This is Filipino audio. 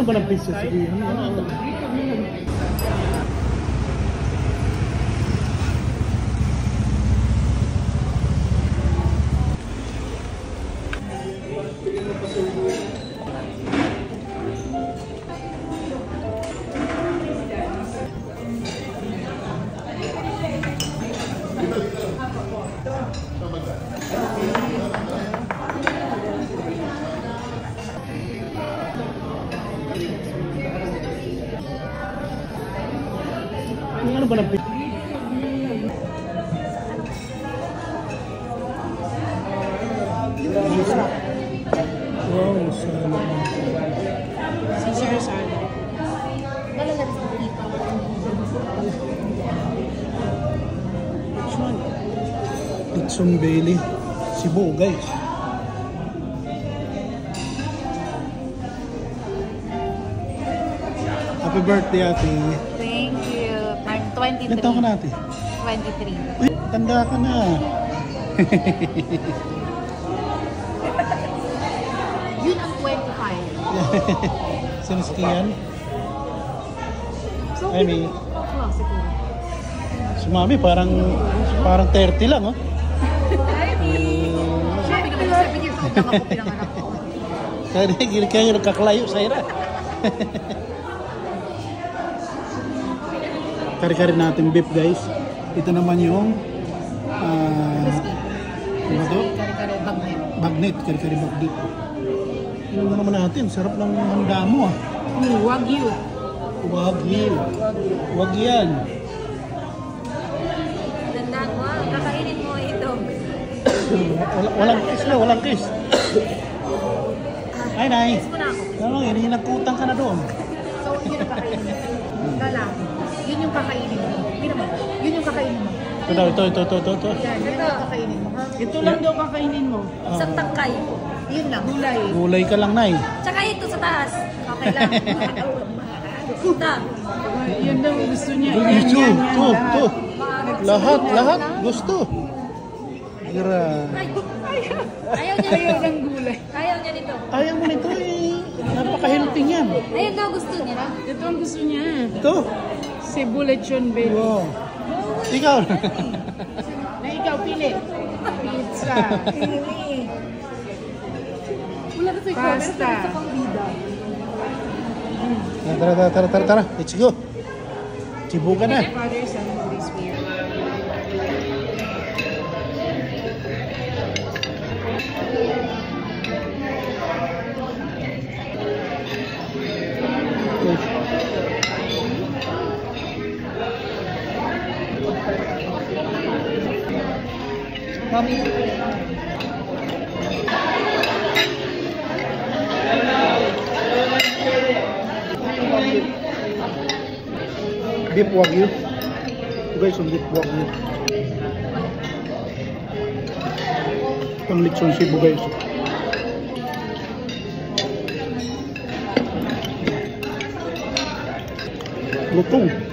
Ano ba ng pizza? Sige, ano? Ano ba ng pizza? Wow, salad. Caesar salad. Lechon belly. Cebu, guys. Happy birthday, ate. Thank you. I'm 23. Ilan taon ka na, ate? 23. Uy, tanda ka na. Yun ang 25. Sino si Kian? So, Ay, may... siguro. Si Mami, parang 30 lang, oh. Sabi naman yung 7 years old lang ako pinanganak ko. Kaya yung nagkaklayo sa ira. Kari-kari natin beef, guys. Ito naman yung ano to? Kare-kare bagnet. Bagnet, kari-kari bagnet. Yung naman natin, sarap ng handa mo, ah. Wagyu. Wagyu. Wag yan. Tandaan mo, kakainin mo ito. Walang kiss na, walang kiss. Ay, Nay. Kiss mo na ako. Ano yan, hinagkutang ka na doon. So, yun yung kakainin mo. Kala, yun yung kakainin mo. Pina mo, yun yung kakainin mo. Ito daw, ito. Yan, yun yung kakainin mo. Ito lang daw kakainin mo. Isang tangkay. Yun lang. Gulay. Gulay ka lang, Nay. Tsaka ito sa taas. Okay lang. Ito. Yan daw gusto niya. Ito, Yan, ito. Lahat, gusto. Gira. Ayaw niya Ayaw nito. ng gulay. Ayaw niya nito. Ayaw mo nito, eh. Napaka-healthy yan. Ayun daw gusto niya. Ito ang gusto niya. Ito. Cebu lechon belly. Wow. Ikaw. Na ikaw pili. Pizza. Wala kasi Pasta. Tara. Let's go. Cebu ka na. Father, Son, and Holy Spirit. Mami. Beef wagyu. Ito guys, yung beef wagyu. Pang lechon Cebu, guys. Lutong.